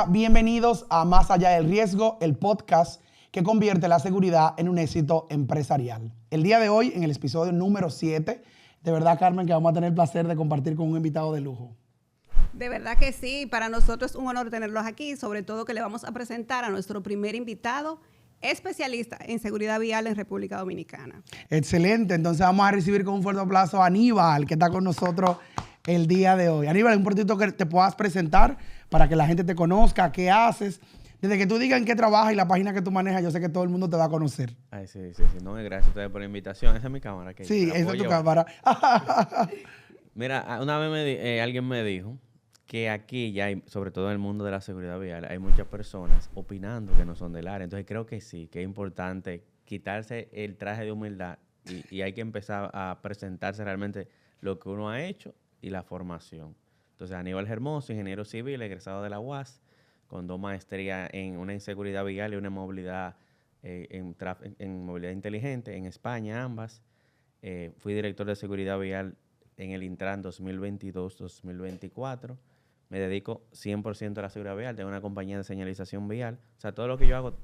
Hola, bienvenidos a Más Allá del Riesgo, el podcast que convierte la seguridad en un éxito empresarial. El día de hoy, en el episodio número 7, de verdad, Carmen, que vamos a tener el placer de compartir con un invitado de lujo. De verdad que sí, para nosotros es un honor tenerlos aquí, sobre todo que le vamos a presentar a nuestro primer invitado, especialista en seguridad vial en República Dominicana. Excelente, entonces vamos a recibir con un fuerte aplauso a Aníbal, que está con nosotros el día de hoy. Aníbal, un poquito que te puedas presentar para que la gente te conozca, qué haces. Desde que tú digas en qué trabajas y la página que tú manejas, yo sé que todo el mundo te va a conocer. Ay, sí. No, gracias a ustedes por la invitación. Esa es mi cámara. Sí, esa es tu cámara. Mira, una vez alguien me dijo que aquí ya hay, sobre todo en el mundo de la seguridad vial, hay muchas personas opinando que no son del área. Entonces creo que sí, que es importante quitarse el traje de humildad y hay que empezar a presentarse realmente lo que uno ha hecho y la formación. Entonces, Aníbal Hermoso, ingeniero civil, egresado de la UAS, con 2 maestrías en una en seguridad vial y una en movilidad, en movilidad inteligente, en España ambas. Fui director de seguridad vial en el Intran 2022-2024. Me dedico 100% a la seguridad vial. Tengo una compañía de señalización vial. O sea, todo lo que yo hago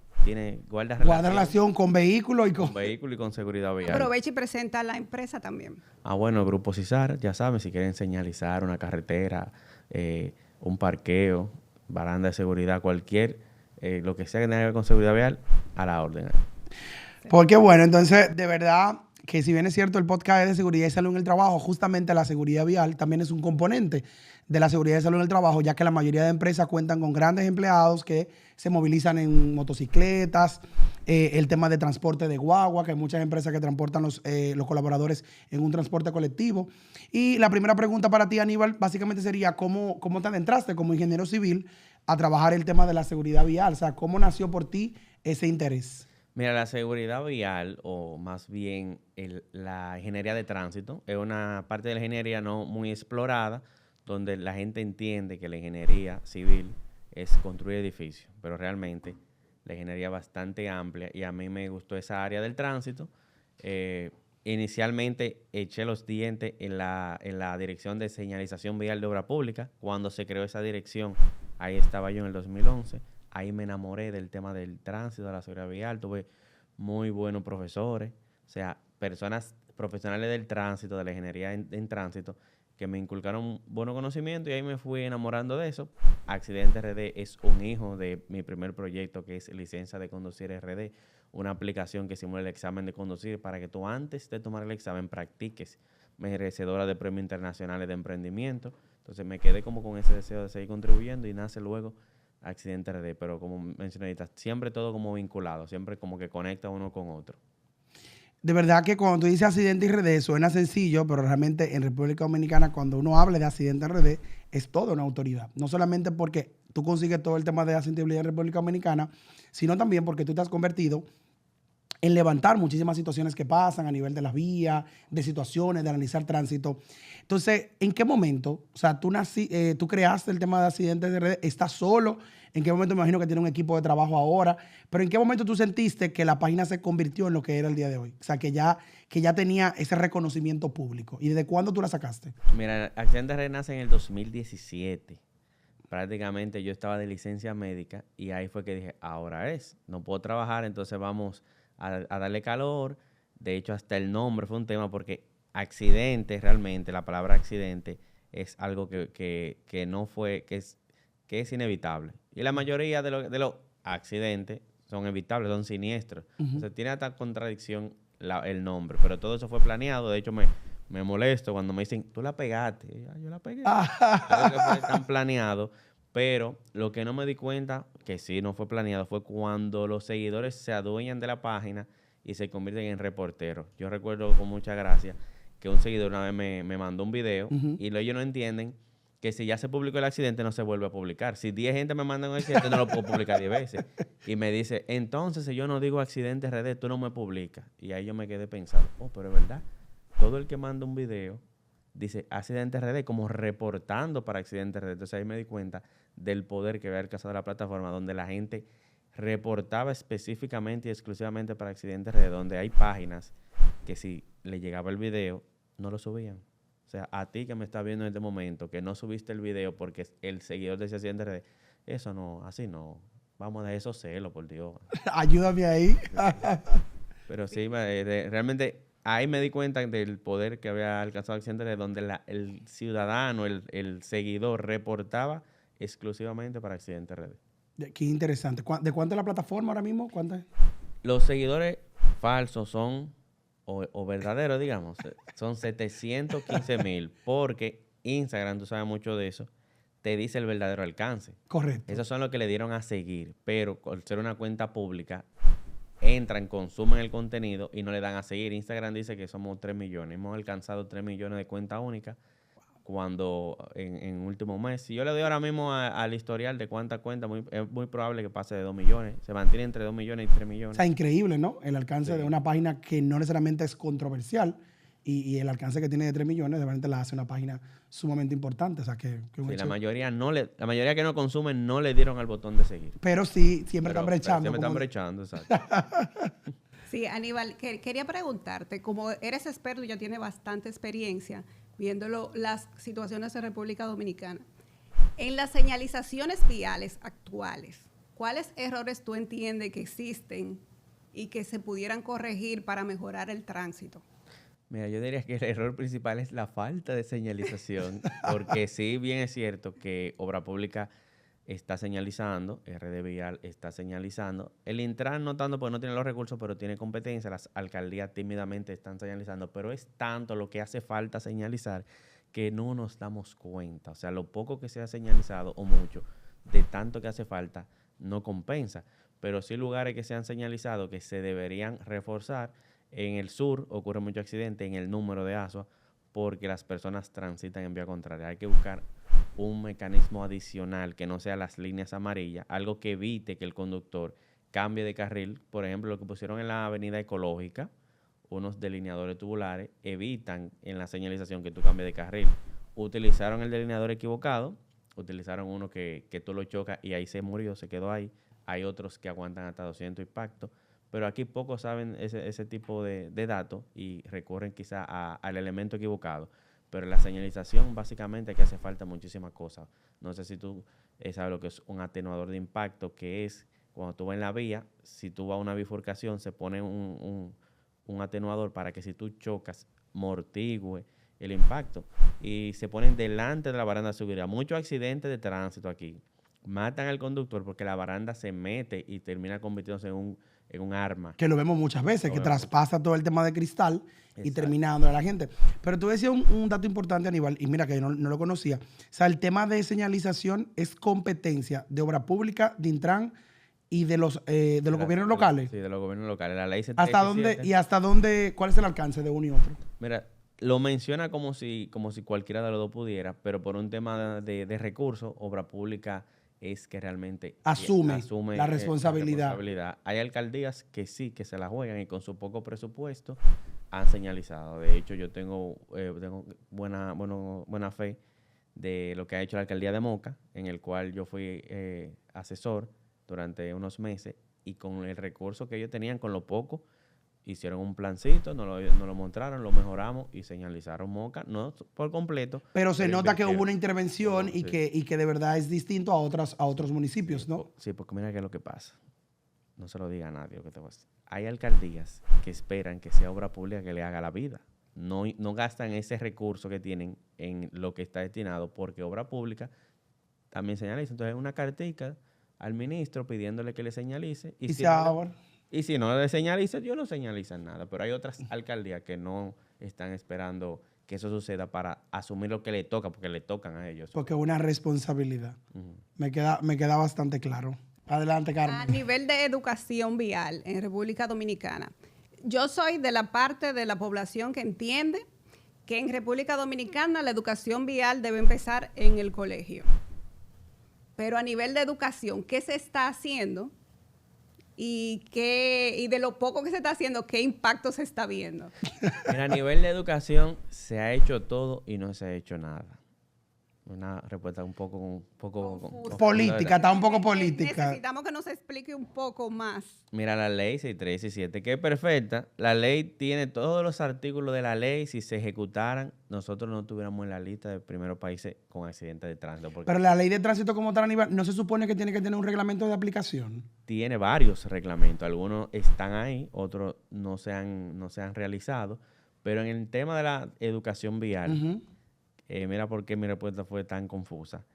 guarda relación con vehículos y con vehículos y con seguridad vial. Aprovecha y presenta a la empresa también. Bueno, Grupo CISAR, ya saben, si quieren señalizar una carretera, un parqueo, baranda de seguridad, cualquier, lo que sea que tenga que ver con seguridad vial, a la orden. Porque bueno, entonces, de verdad que si bien es cierto el podcast es de seguridad y salud en el trabajo, justamente la seguridad vial también es un componente de la seguridad y salud en el trabajo, ya que la mayoría de empresas cuentan con grandes empleados que se movilizan en motocicletas, el tema de transporte de guagua, que hay muchas empresas que transportan los colaboradores en un transporte colectivo. Y la primera pregunta para ti, Aníbal, básicamente sería ¿cómo te adentraste como ingeniero civil a trabajar el tema de la seguridad vial? O sea, ¿cómo nació por ti ese interés? Mira, la seguridad vial, o más bien la ingeniería de tránsito, es una parte de la ingeniería no muy explorada, donde la gente entiende que la ingeniería civil es construir edificios, pero realmente la ingeniería es bastante amplia y a mí me gustó esa área del tránsito. Inicialmente eché los dientes en la dirección de señalización vial de obra pública. Cuando se creó esa dirección, ahí estaba yo en el 2011. Ahí me enamoré del tema del tránsito, de la seguridad vial. Tuve muy buenos profesores, o sea, personas profesionales del tránsito, de la ingeniería en tránsito, que me inculcaron buenos conocimientos y ahí me fui enamorando de eso. Accidente RD es un hijo de mi primer proyecto, que es Licencia de Conducir RD, una aplicación que simula el examen de conducir para que tú antes de tomar el examen practiques, merecedora de premios internacionales de emprendimiento. Entonces me quedé como con ese deseo de seguir contribuyendo y nace luego Accidente RD, pero como mencioné ahorita, siempre todo como vinculado, siempre como que conecta uno con otro. De verdad que cuando tú dices accidente RD suena sencillo, pero realmente en República Dominicana cuando uno habla de accidente RD es toda una autoridad. No solamente porque tú consigues todo el tema de accesibilidad en República Dominicana, sino también porque tú te has convertido en levantar muchísimas situaciones que pasan a nivel de las vías, de situaciones, de analizar tránsito. Entonces, ¿en qué momento? O sea, tú creaste el tema de accidentes de redes, ¿estás solo? ¿En qué momento? Me imagino que tiene un equipo de trabajo ahora, pero ¿en qué momento tú sentiste que la página se convirtió en lo que era el día de hoy? O sea, que ya tenía ese reconocimiento público. ¿Y desde cuándo tú la sacaste? Mira, Accidente RD nace en el 2017. Prácticamente yo estaba de licencia médica y ahí fue que dije, ahora es, no puedo trabajar, entonces vamos a darle calor. De hecho, hasta el nombre fue un tema porque accidente, realmente, la palabra accidente es algo que no fue, que es inevitable. Y la mayoría de los accidentes son evitables, son siniestros. Entonces tiene hasta contradicción el nombre, pero todo eso fue planeado. De hecho, me molesto cuando me dicen, tú la pegaste. Yo la pegué. Creo que fue tan planeado. Pero lo que no me di cuenta, que sí no fue planeado, fue cuando los seguidores se adueñan de la página y se convierten en reporteros. Yo recuerdo con mucha gracia que un seguidor una vez me mandó un video y ellos no entienden que si ya se publicó el accidente no se vuelve a publicar. Si 10 gente me mandan un accidente no lo puedo publicar 10 veces. Y me dice, entonces si yo no digo accidente RD, tú no me publicas. Y ahí yo me quedé pensando, pero es verdad. Todo el que manda un video dice accidente RD, como reportando para accidente RD. Entonces ahí me di cuenta del poder que había alcanzado la plataforma, donde la gente reportaba específicamente y exclusivamente para accidente RD, donde hay páginas que si le llegaba el video, no lo subían. O sea, a ti que me estás viendo en este momento, que no subiste el video porque el seguidor de ese accidente RD, eso no, así no. Vamos a dejar esos celos, por Dios. Ayúdame ahí. Pero sí, realmente ahí me di cuenta del poder que había alcanzado Accidente RD, donde el ciudadano, el seguidor, reportaba exclusivamente para Accidente RD. Qué interesante. ¿De cuánto es la plataforma ahora mismo? ¿Cuánto es? Los seguidores falsos son, o verdaderos, digamos, son 715,000, porque Instagram, tú sabes mucho de eso, te dice el verdadero alcance. Correcto. Esos son los que le dieron a seguir, pero al ser una cuenta pública, entran, consumen el contenido y no le dan a seguir. Instagram dice que somos 3 millones. Hemos alcanzado 3 millones de cuentas únicas cuando en último mes. Si yo le doy ahora mismo al historial de cuántas cuentas, es muy probable que pase de 2 millones. Se mantiene entre 2 millones y 3 millones. O sea, increíble, ¿no? El alcance Sí. de una página que no necesariamente es controversial y el alcance que tiene de 3 millones, de repente la hace una página sumamente importante. O sea, que un Sí, hecho- la mayoría que no consumen no le dieron al botón de seguir. Pero sí, siempre Pero están brechando. siempre están como- brechando, exacto. Sí, Aníbal, quería preguntarte, como eres experto y ya tienes bastante experiencia viendo las situaciones en República Dominicana, en las señalizaciones viales actuales, ¿cuáles errores tú entiendes que existen y que se pudieran corregir para mejorar el tránsito? Mira, yo diría que el error principal es la falta de señalización, porque sí, bien es cierto que Obra Pública está señalizando, RD Vial está señalizando, el Intran no tanto porque no tiene los recursos, pero tiene competencia, las alcaldías tímidamente están señalizando, pero es tanto lo que hace falta señalizar que no nos damos cuenta. O sea, lo poco que se ha señalizado o mucho, de tanto que hace falta, no compensa. Pero sí lugares que se han señalizado que se deberían reforzar. En el sur ocurre mucho accidente en el número de ASUA porque las personas transitan en vía contraria. Hay que buscar un mecanismo adicional que no sea las líneas amarillas, algo que evite que el conductor cambie de carril. Por ejemplo, lo que pusieron en la avenida Ecológica, unos delineadores tubulares, evitan en la señalización que tú cambies de carril. Utilizaron el delineador equivocado, utilizaron uno que tú lo chocas y ahí se murió, se quedó ahí. Hay otros que aguantan hasta 200 impactos. Pero aquí pocos saben ese tipo de datos y recurren quizá al elemento equivocado. Pero en la señalización básicamente aquí hace falta muchísimas cosas. No sé si tú sabes lo que es un atenuador de impacto, que es cuando tú vas en la vía, si tú vas a una bifurcación, se pone un atenuador para que si tú chocas, amortigüe el impacto. Y se ponen delante de la baranda de seguridad. Muchos accidentes de tránsito aquí matan al conductor porque la baranda se mete y termina convirtiéndose en un arma. Que lo vemos muchas veces, que traspasa todo el tema de cristal y Exacto. termina dándole a la gente. Pero tú decías un dato importante, Aníbal, y mira que yo no lo conocía. O sea, el tema de señalización es competencia de Obra Pública, de Intran y de los gobiernos locales. Sí, de los gobiernos locales. La ley ¿Hasta dónde, 717. y hasta dónde, cuál es el alcance de uno y otro? Mira, lo menciona como si cualquiera de los dos pudiera, pero por un tema de recursos, Obra Pública es que realmente Asume la responsabilidad. Hay alcaldías que sí, que se la juegan y con su poco presupuesto han señalizado. De hecho, yo tengo buena fe de lo que ha hecho la alcaldía de Moca, en el cual yo fui asesor durante unos meses y con el recurso que ellos tenían, con lo poco, hicieron un plancito, nos lo mostraron, lo mejoramos y señalizaron Moca, no por completo. Pero se nota que hubo una intervención Sí. y que de verdad es distinto a otros municipios, Sí, ¿no? Sí, porque mira qué es lo que pasa. No se lo diga a nadie lo que te voy a decir. Hay alcaldías que esperan que sea Obra Pública que le haga la vida. No gastan ese recurso que tienen en lo que está destinado porque Obra Pública también señaliza. Entonces, una cartica al ministro pidiéndole que le señalice. Y se ahora. Y si no le señaliza, yo no señalizan nada. Pero hay otras alcaldías que no están esperando que eso suceda para asumir lo que le toca, porque le tocan a ellos. Porque es una responsabilidad. Ujú. Me queda bastante claro. Adelante, A Carmen. nivel de educación vial en República Dominicana, yo soy de la parte de la población que entiende que en República Dominicana la educación vial debe empezar en el colegio. Pero a nivel de educación, ¿qué se está haciendo? Y de lo poco que se está haciendo, ¿qué impacto se está viendo? Mira, a nivel de educación se ha hecho todo y no se ha hecho nada. Una respuesta un poco Confusa. Política, está un poco política. Necesitamos que nos explique un poco más. Mira, la ley 6317, que es perfecta. La ley tiene todos los artículos de la ley. Si se ejecutaran, nosotros no estuviéramos en la lista de primeros países con accidentes de tránsito. Porque Pero la ley de tránsito como tal, Aníbal, ¿no se supone que tiene que tener un reglamento de aplicación? tiene varios reglamentos. Algunos están ahí, otros no se han realizado. Pero en el tema de la educación vial, Ujú. mira por qué mi respuesta fue tan confusa.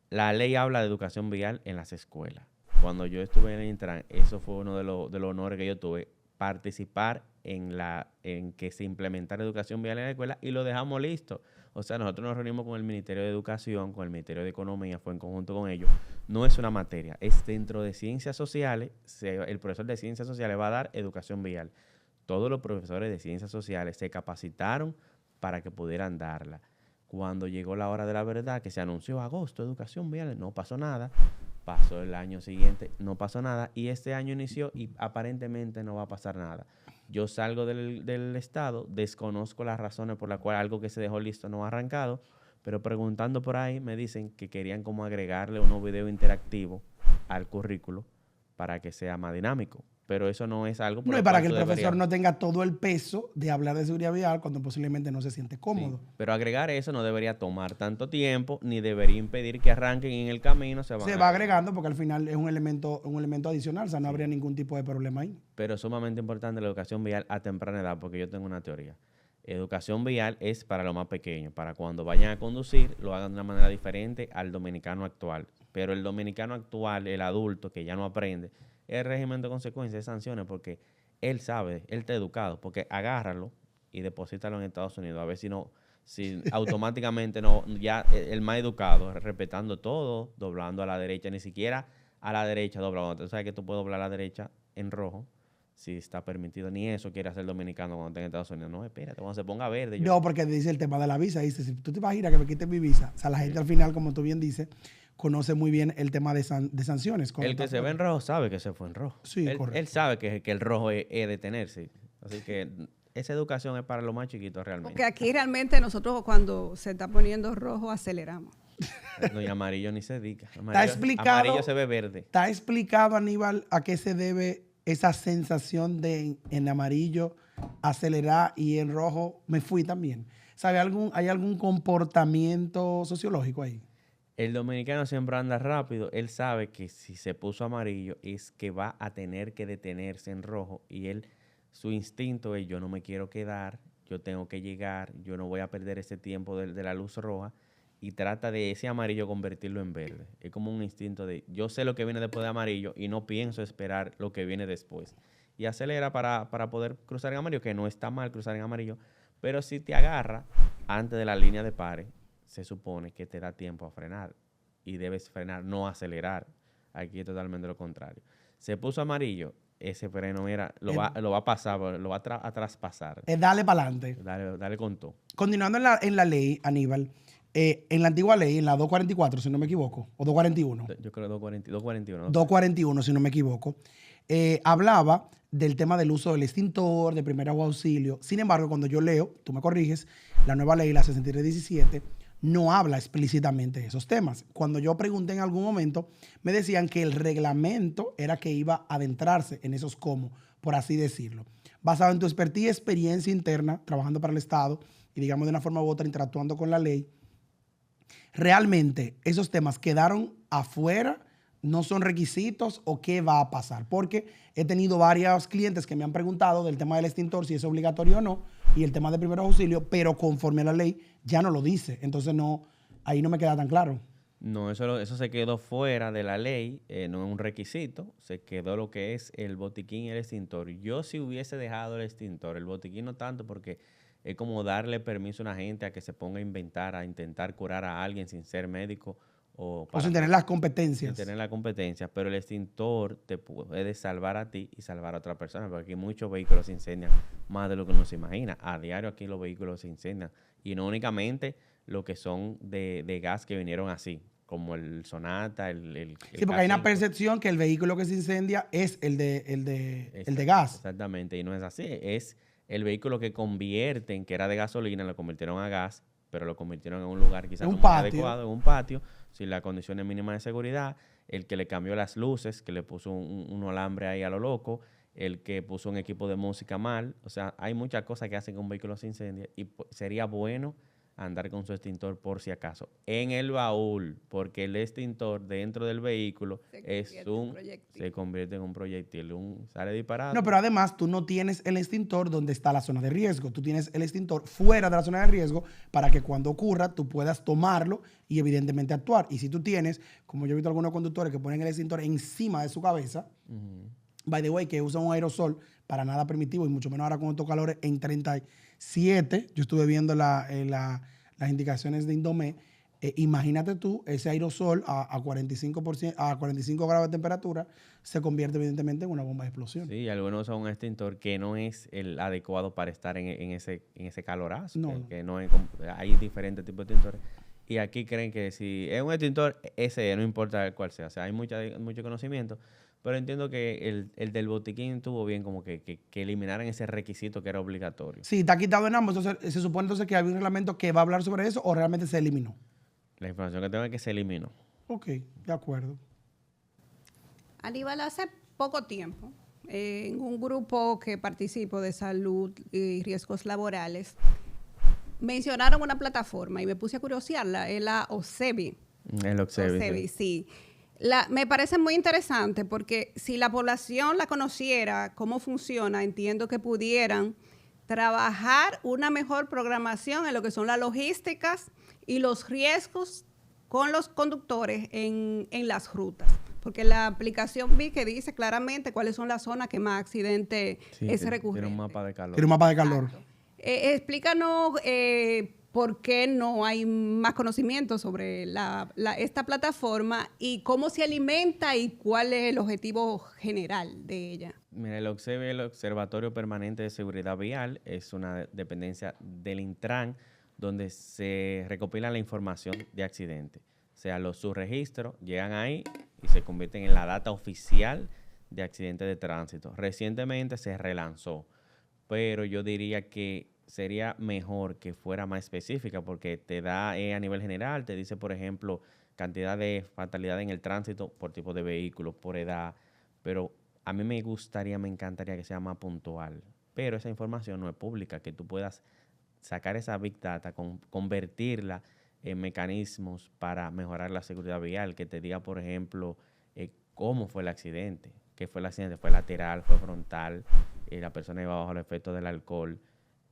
La ley habla de educación vial en las escuelas. Cuando yo estuve en el Intran, eso fue uno de los honores que yo tuve, participar en que se implementara educación vial en la escuela y lo dejamos listo. O sea, nosotros nos reunimos con el Ministerio de Educación, con el Ministerio de Economía, fue en conjunto con ellos. No es una materia, es dentro de ciencias sociales, el profesor de ciencias sociales va a dar educación vial. Todos los profesores de ciencias sociales se capacitaron para que pudieran darla. Cuando llegó la hora de la verdad, que se anunció agosto, educación vial, no pasó nada. Pasó el año siguiente, no pasó nada. Y este año inició y aparentemente no va a pasar nada. Yo salgo del estado, desconozco las razones por las cuales algo que se dejó listo no ha arrancado, pero preguntando por ahí me dicen que querían como agregarle un nuevo video interactivo al currículo para que sea más dinámico. Pero eso no es algo por No, y lo para cual que el tú profesor deberías- no tenga todo el peso de hablar de seguridad vial cuando posiblemente no se siente Sí, cómodo. pero agregar eso no debería tomar tanto tiempo, ni debería impedir que arranquen en el camino. Se Se va agregando porque al final es un elemento adicional, o sea, no habría ningún tipo de problema ahí. Pero es sumamente importante la educación vial a temprana edad, porque yo tengo una teoría. Educación vial es para los más pequeños, para cuando vayan a conducir, lo hagan de una manera diferente al dominicano actual. Pero el dominicano actual, el adulto que ya no aprende, el régimen de consecuencias, de sanciones, porque él sabe, él está educado, porque agárralo y deposítalo en Estados Unidos, a ver si automáticamente no, ya el más educado, respetando todo, doblando a la derecha, ni siquiera a la derecha doblando. Tú sabes que tú puedes doblar a la derecha en rojo, si está permitido, ni eso quiere hacer el dominicano cuando está en Estados Unidos. No, espérate, cuando se ponga verde. No, porque dice el tema de la visa. Dice, si tú te imaginas que me quiten mi visa. O sea, la gente al final, como tú bien dices, conoce muy bien el tema de sanciones. El que se ve en rojo sabe que se fue en rojo. Sí, él correcto. sabe que el rojo es detenerse. Así que esa educación es para los más chiquitos realmente. Porque aquí realmente nosotros cuando se está poniendo rojo aceleramos. No, y amarillo ni se diga. Está explicado. Amarillo se ve verde. ¿Está explicado, Aníbal, a qué se debe esa sensación de en amarillo acelerar y en rojo me fui también? ¿Sabe hay algún comportamiento sociológico ahí? El dominicano siempre anda rápido. Él sabe que si se puso amarillo es que va a tener que detenerse en rojo. Y su instinto es: yo no me quiero quedar, yo tengo que llegar, yo no voy a perder ese tiempo de la luz roja. Y trata de ese amarillo convertirlo en verde. Es como un instinto de: yo sé lo que viene después de amarillo y no pienso esperar lo que viene después. Y acelera para poder cruzar en amarillo, que no está mal cruzar en amarillo. Pero si te agarra antes de la línea de pares, se supone que te da tiempo a frenar y debes frenar, no acelerar. Aquí es totalmente lo contrario. Se puso amarillo, ese freno lo va a pasar, lo va a traspasar. Dale para adelante. Dale con todo. Continuando en la ley, Aníbal, en la antigua ley, en la 244, si no me equivoco, o 241. Yo creo 241. 241, si no me equivoco, hablaba del tema del uso del extintor, de primer auxilio. Sin embargo, cuando yo leo, tú me corriges, la nueva ley, la 6317, no habla explícitamente de esos temas. Cuando yo pregunté en algún momento, me decían que el reglamento era que iba a adentrarse en esos cómo, por así decirlo. Basado en tu expertise y experiencia interna, trabajando para el Estado y, digamos, de una forma u otra interactuando con la ley, ¿realmente esos temas quedaron afuera? ¿No son requisitos o qué va a pasar? Porque he tenido varios clientes que me han preguntado del tema del extintor, si es obligatorio o no, y el tema de primer auxilio, pero conforme a la ley ya no lo dice. Entonces ahí no me queda tan claro. No, eso se quedó fuera de la ley, no es un requisito, se quedó lo que es el botiquín y el extintor. Yo si hubiese dejado el extintor, el botiquín no tanto, porque es como darle permiso a una gente a que se ponga a inventar, a intentar curar a alguien sin ser médico o sin tener las competencias. Sin tener la competencia, pero el extintor te puede salvar a ti y salvar a otra persona, porque aquí muchos vehículos se incendian más de lo que uno se imagina. A diario aquí los vehículos se incendian, y no únicamente lo que son de gas que vinieron así, como el Sonata, sí, porque hay una percepción que el vehículo que se incendia es el de gas. Exactamente, y no es así. Es el vehículo que convierten, que era de gasolina, lo convirtieron a gas pero lo convirtieron en un lugar quizás En no un muy patio. adecuado, en un patio, sin las condiciones mínimas de seguridad, el que le cambió las luces, que le puso un alambre ahí a lo loco, el que puso un equipo de música mal. O sea, hay muchas cosas que hacen que un vehículo se incendie y sería bueno andar con su extintor por si acaso en el baúl, porque el extintor dentro del vehículo se convierte en un proyectil, sale disparado. No, pero además tú no tienes el extintor donde está la zona de riesgo. Tú tienes el extintor fuera de la zona de riesgo para que cuando ocurra tú puedas tomarlo y evidentemente actuar. Y si tú tienes, como yo he visto algunos conductores que ponen el extintor encima de su cabeza, by the way, que usan un aerosol para nada primitivo y mucho menos ahora con estos calores en 37. Yo estuve viendo las indicaciones de Indomé. Imagínate tú, ese aerosol a 45%, a 45 grados de temperatura se convierte evidentemente en una bomba de explosión. Sí, algunos usan un extintor que no es el adecuado para estar en ese calorazo. No. Que no es, hay diferentes tipos de extintores. Y aquí creen que si es un extintor, ese no importa cuál sea. O sea, hay mucho conocimiento. Pero entiendo que el del botiquín tuvo bien como que eliminaran ese requisito que era obligatorio. Sí, está quitado en ambos. Entonces, se supone entonces que había un reglamento que va a hablar sobre eso o realmente se eliminó. La información que tengo es que se eliminó. Ok, de acuerdo. Aníbal, hace poco tiempo, en un grupo que participo de salud y riesgos laborales, mencionaron una plataforma y me puse a curiosearla, es la OSEBI. El OSEBI, OSEBI, sí. Me parece muy interesante porque si la población la conociera, cómo funciona, entiendo que pudieran trabajar una mejor programación en lo que son las logísticas y los riesgos con los conductores en las rutas. Porque la aplicación vi que dice claramente cuáles son las zonas que más accidentes es recurrente. Tiene un mapa de calor. Tiene un mapa de calor. Explícanos por qué no hay más conocimiento sobre esta plataforma y cómo se alimenta y cuál es el objetivo general de ella. Mira, el OSEBI, el Observatorio Permanente de Seguridad Vial, es una dependencia del Intran donde se recopila la información de accidentes. O sea, los subregistros llegan ahí y se convierten en la data oficial de accidentes de tránsito. Recientemente se relanzó, pero yo diría que sería mejor que fuera más específica porque te da a nivel general, te dice, por ejemplo, cantidad de fatalidades en el tránsito por tipo de vehículo, por edad, pero a mí me encantaría que sea más puntual, pero esa información no es pública, que tú puedas sacar esa Big Data, convertirla en mecanismos para mejorar la seguridad vial, que te diga, por ejemplo, cómo fue el accidente, qué fue el accidente, fue lateral, fue frontal, la persona iba bajo el efecto del alcohol,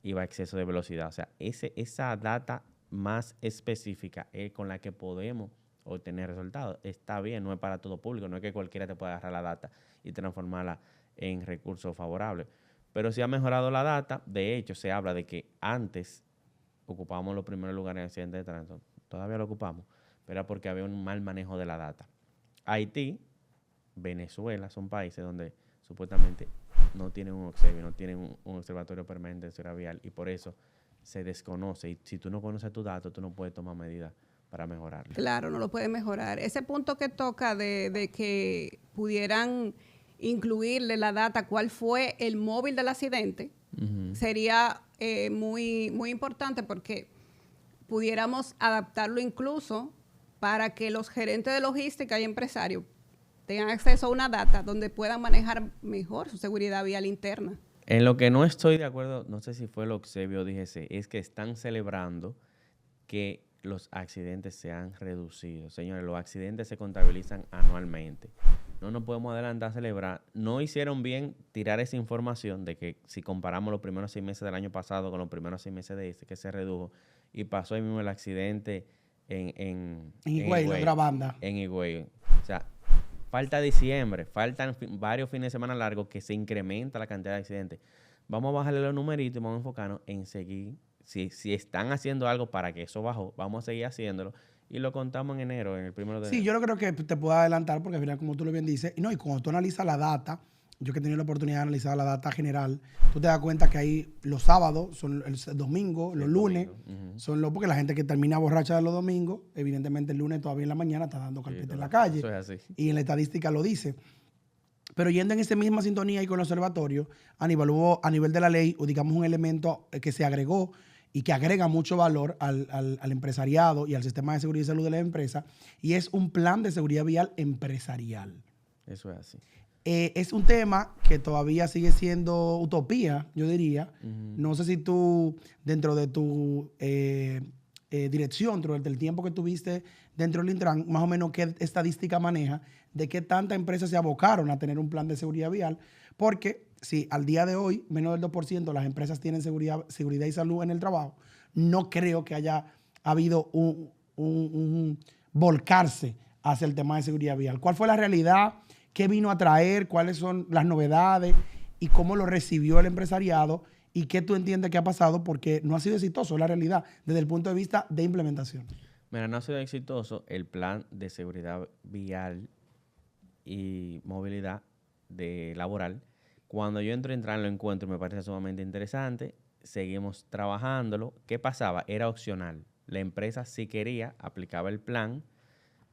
iba a exceso de velocidad. O sea, esa data más específica es con la que podemos obtener resultados. Está bien, no es para todo público, no es que cualquiera te pueda agarrar la data y transformarla en recursos favorables. Pero sí ha mejorado la data. De hecho, se habla de que antes ocupábamos los primeros lugares en accidentes de tránsito. Todavía lo ocupamos, pero era porque había un mal manejo de la data. Haití, Venezuela son países donde supuestamente no tienen un OSEBI, no tienen un observatorio permanente de seguridad vial y por eso se desconoce. Y si tú no conoces tus datos, tú no puedes tomar medidas para mejorarlo. Claro, no lo puedes mejorar. Ese punto que toca de que pudieran incluirle la data, cuál fue el móvil del accidente, sería muy, muy importante porque pudiéramos adaptarlo incluso para que los gerentes de logística y empresarios tengan acceso a una data donde puedan manejar mejor su seguridad vial interna. En lo que no estoy de acuerdo, no sé si fue el OSEBI o DGC, es que están celebrando que los accidentes se han reducido. Señores, los accidentes se contabilizan anualmente. No nos podemos adelantar a celebrar. No hicieron bien tirar esa información de que si comparamos los primeros 6 meses del año pasado con los primeros 6 meses de este, que se redujo, y pasó ahí mismo el accidente en Higüey, la otra banda. En Higüey. O sea, falta diciembre, faltan varios fines de semana largos que se incrementa la cantidad de accidentes. Vamos a bajarle los numeritos y vamos a enfocarnos en seguir. Si están haciendo algo para que eso bajó, vamos a seguir haciéndolo. Y lo contamos en enero, en el 1 de enero. Sí, yo no creo que te pueda adelantar porque al final, como tú lo bien dices, y cuando tú analizas la data, yo que he tenido la oportunidad de analizar la data general, tú te das cuenta que ahí los sábados son el domingo, los lunes, son porque la gente que termina borracha de los domingos, evidentemente el lunes todavía en la mañana está dando carpeta en la calle. Eso es así. Y en la estadística lo dice. Pero yendo en esa misma sintonía y con el observatorio, Aníbal, hubo a nivel de la ley, o digamos un elemento que se agregó y que agrega mucho valor al empresariado y al sistema de seguridad y salud de la empresa, y es un plan de seguridad vial empresarial. Eso es así. Es un tema que todavía sigue siendo utopía, yo diría. No sé si tú, dentro de tu dirección, durante el tiempo que tuviste dentro del Intran, más o menos qué estadística maneja de qué tantas empresas se abocaron a tener un plan de seguridad vial, porque si al día de hoy menos del 2% de las empresas tienen seguridad y salud en el trabajo, no creo que haya habido un volcarse hacia el tema de seguridad vial. ¿Cuál fue la realidad? ¿Qué vino a traer? ¿Cuáles son las novedades? ¿Y cómo lo recibió el empresariado? ¿Y qué tú entiendes que ha pasado? Porque no ha sido exitoso, la realidad, desde el punto de vista de implementación. Mira, no ha sido exitoso el plan de seguridad vial y movilidad laboral. Cuando yo entro a Intran lo encuentro y me parece sumamente interesante. Seguimos trabajándolo. ¿Qué pasaba? Era opcional. La empresa, si quería, aplicaba el plan,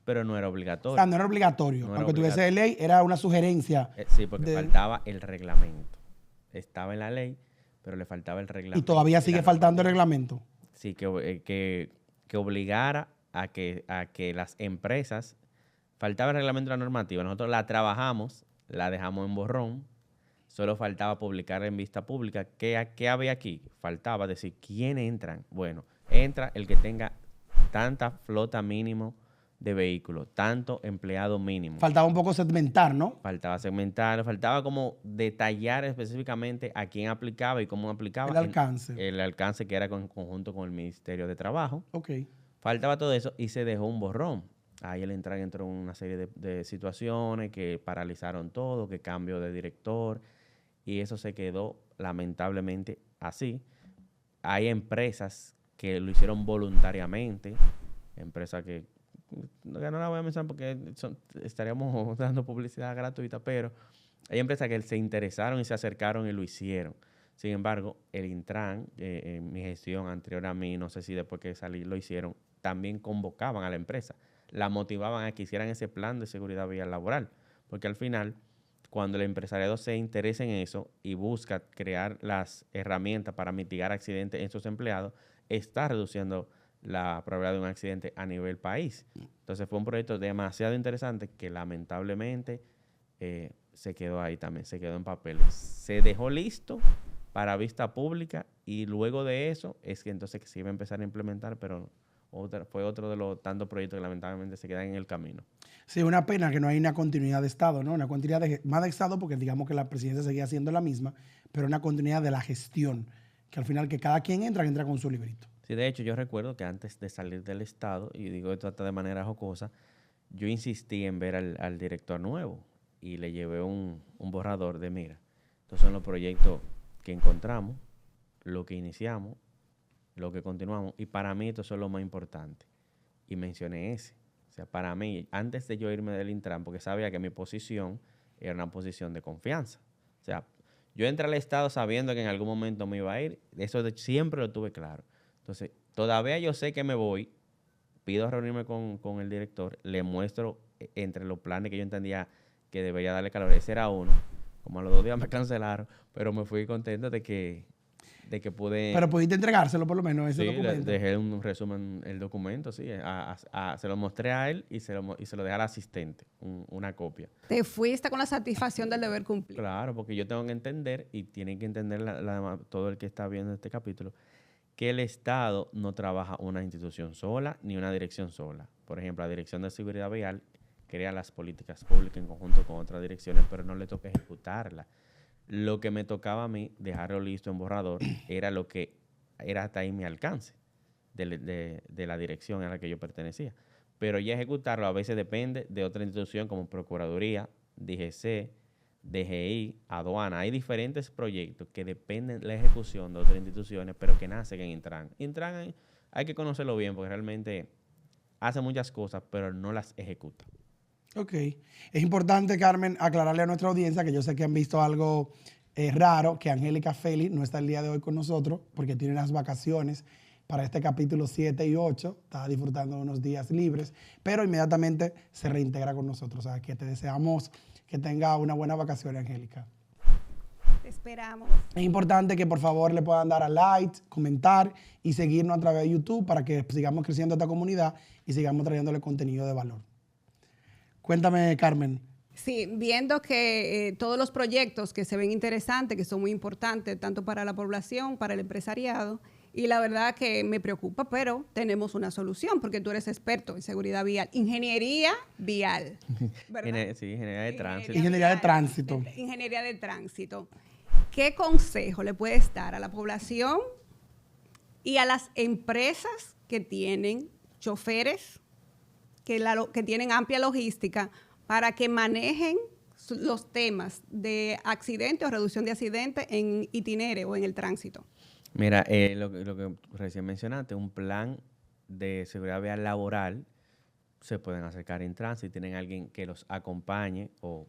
pero no era obligatorio. O sea, no era obligatorio. No era Aunque tuviese de ley, era una sugerencia. Sí, porque faltaba el reglamento. Estaba en la ley, pero le faltaba el reglamento. Y todavía sigue faltando el reglamento. Sí, que obligara a que las empresas, faltaba el reglamento de la normativa, nosotros la trabajamos, la dejamos en borrón, solo faltaba publicar en vista pública. ¿Qué había aquí? Faltaba decir quiénes entran. Bueno, entra el que tenga tanta flota mínimo de vehículos, tanto empleado mínimo. Faltaba un poco segmentar, ¿no? Faltaba segmentar, faltaba como detallar específicamente a quién aplicaba y cómo aplicaba. El alcance. El alcance que era en conjunto con el Ministerio de Trabajo. Ok. Faltaba todo eso y se dejó un borrón. Ahí el Intran entró en una serie de situaciones que paralizaron todo, que cambió de director, y eso se quedó lamentablemente así. Hay empresas que lo hicieron voluntariamente, empresas que no la voy a mencionar porque estaríamos dando publicidad gratuita, pero hay empresas que se interesaron y se acercaron y lo hicieron. Sin embargo, el Intran, en mi gestión anterior a mí, no sé si después que salí lo hicieron, también convocaban a la empresa, la motivaban a que hicieran ese plan de seguridad vial laboral, porque al final, cuando el empresariado se interesa en eso y busca crear las herramientas para mitigar accidentes en sus empleados, está reduciendo la probabilidad de un accidente a nivel país. Entonces fue un proyecto demasiado interesante que lamentablemente se quedó ahí también, se quedó en papeles. Se dejó listo para vista pública y luego de eso es que entonces se iba a empezar a implementar, pero fue otro de los tantos proyectos que lamentablemente se quedan en el camino. Sí, una pena que no hay una continuidad de Estado, ¿no? Una continuidad más de Estado porque digamos que la presidencia seguía siendo la misma, pero una continuidad de la gestión, que al final que cada quien entra con su librito. Sí, de hecho yo recuerdo que antes de salir del Estado, y digo esto hasta de manera jocosa, yo insistí en ver al director nuevo y le llevé un borrador de mira. Estos son los proyectos que encontramos, lo que iniciamos, lo que continuamos, y para mí esto es lo más importante. Y mencioné ese. O sea, para mí, antes de yo irme del Intran, porque sabía que mi posición era una posición de confianza. O sea, yo entré al Estado sabiendo que en algún momento me iba a ir, eso siempre lo tuve claro. Entonces, todavía yo sé que me voy, pido reunirme con el director, le muestro entre los planes que yo entendía que debería darle calor. Ese era uno. Como a los 2 días me cancelaron, pero me fui contento de que pude... Pero pudiste entregárselo por lo menos, ese documento. Sí, dejé un resumen, el documento, sí. Se lo mostré a él y se lo dejé al asistente, una copia. Te fuiste con la satisfacción del deber cumplido. Claro, porque yo tengo que entender, y tiene que entender todo el que está viendo este capítulo, que el Estado no trabaja una institución sola ni una dirección sola. Por ejemplo, la Dirección de Seguridad Vial crea las políticas públicas en conjunto con otras direcciones, pero no le toca ejecutarlas. Lo que me tocaba a mí, dejarlo listo en borrador, era lo que era hasta ahí mi alcance de la dirección a la que yo pertenecía. Pero ya ejecutarlo a veces depende de otra institución como Procuraduría, DGC, DGI, Aduana. Hay diferentes proyectos que dependen de la ejecución de otras instituciones, pero que nacen en Intran. Intran hay que conocerlo bien porque realmente hace muchas cosas, pero no las ejecuta. Ok. Es importante, Carmen, aclararle a nuestra audiencia que yo sé que han visto algo raro, que Angélica Félix no está el día de hoy con nosotros porque tiene unas vacaciones para este capítulo 7 y 8. Está disfrutando de unos días libres, pero inmediatamente se reintegra con nosotros. O sea, que te deseamos que tenga una buena vacación, Angélica. esperamos. Es importante que por favor le puedan dar a like, comentar y seguirnos a través de YouTube para que sigamos creciendo esta comunidad y sigamos trayéndole contenido de valor. Cuéntame, Carmen. Sí, viendo que todos los proyectos que se ven interesantes, que son muy importantes tanto para la población, para el empresariado, y la verdad que me preocupa, pero tenemos una solución porque tú eres experto en seguridad vial, ingeniería vial, ¿verdad? Sí, ingeniería de tránsito. Ingeniería de vial, tránsito. Ingeniería de tránsito. ¿Qué consejo le puedes dar a la población y a las empresas que tienen choferes, que tienen amplia logística, para que manejen los temas de accidentes o reducción de accidentes en itinerario o en el tránsito? Mira, lo que recién mencionaste, un plan de seguridad vial laboral, se pueden acercar en tránsito, tienen alguien que los acompañe o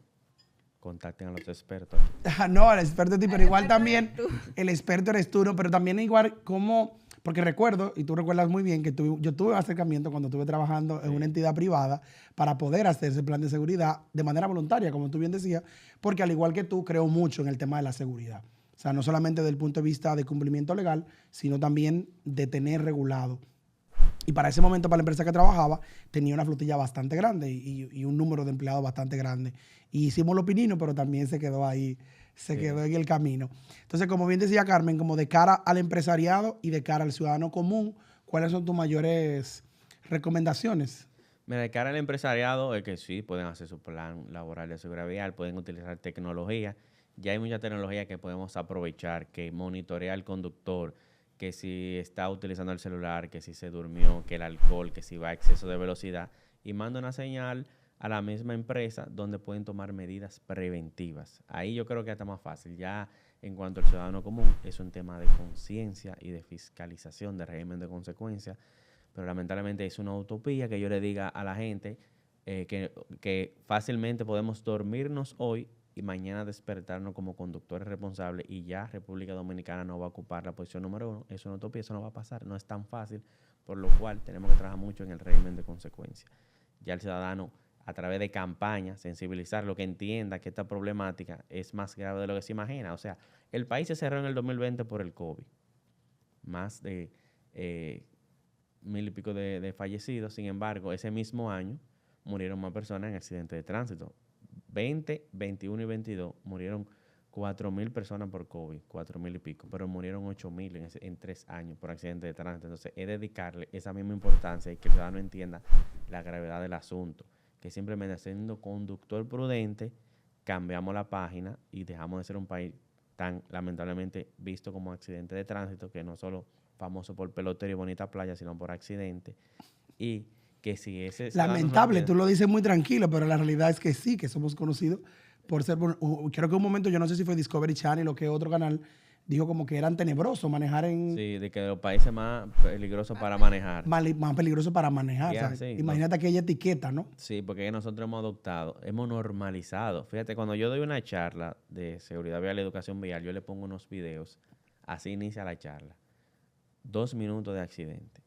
contacten a los expertos. No, el experto es ti, pero igual también el experto eres tú, ¿no? Pero también igual como, porque recuerdo, y tú recuerdas muy bien, que yo tuve acercamiento cuando estuve trabajando en una entidad privada para poder hacer ese plan de seguridad de manera voluntaria, como tú bien decías, porque al igual que tú, creo mucho en el tema de la seguridad. O sea, no solamente desde el punto de vista de cumplimiento legal, sino también de tener regulado. Y para ese momento, para la empresa que trabajaba, tenía una flotilla bastante grande y un número de empleados bastante grande. Y hicimos lo pinino, pero también se quedó ahí, quedó en el camino. Entonces, como bien decía Carmen, como de cara al empresariado y de cara al ciudadano común, ¿cuáles son tus mayores recomendaciones? Mira, de cara al empresariado es que sí, pueden hacer su plan laboral de seguridad vial, pueden utilizar tecnología. Ya hay mucha tecnología que podemos aprovechar, que monitorea al conductor, que si está utilizando el celular, que si se durmió, que el alcohol, que si va a exceso de velocidad, y manda una señal a la misma empresa donde pueden tomar medidas preventivas. Ahí yo creo que está más fácil. Ya en cuanto al ciudadano común, es un tema de conciencia y de fiscalización, de régimen de consecuencias, pero lamentablemente es una utopía que yo le diga a la gente que fácilmente podemos dormirnos hoy y mañana despertarnos como conductores responsables y ya República Dominicana no va a ocupar la posición número 1. Es una utopía, eso no va a pasar, no es tan fácil, por lo cual tenemos que trabajar mucho en el régimen de consecuencias. Ya el ciudadano, a través de campañas, sensibilizar, lo que entienda que esta problemática es más grave de lo que se imagina. O sea, el país se cerró en el 2020 por el COVID. Más de 1,000 y pico de fallecidos. Sin embargo, ese mismo año murieron más personas en accidentes de tránsito. 20, 21 y 22 murieron 4,000 personas por COVID, 4,000 y pico, pero murieron 8,000 en 3 años por accidentes de tránsito. Entonces, es dedicarle esa misma importancia y que el ciudadano entienda la gravedad del asunto. Que simplemente siendo conductor prudente, cambiamos la página y dejamos de ser un país tan lamentablemente visto como accidente de tránsito, que no solo famoso por pelotero y bonita playa, sino por accidente. Y que si ese... Lamentable, tú lo dices muy tranquilo, pero la realidad es que sí, que somos conocidos por ser... Creo que un momento, yo no sé si fue Discovery Channel o qué otro canal, dijo como que eran tenebrosos manejar en... Sí, de que de los países más peligrosos para manejar. Más peligrosos para manejar. Yeah, o sea, sí, imagínate aquella etiqueta, ¿no? Sí, porque nosotros hemos adoptado, hemos normalizado. Fíjate, cuando yo doy una charla de seguridad vial y educación vial, yo le pongo unos videos, así inicia la charla. 2 minutos de accidente.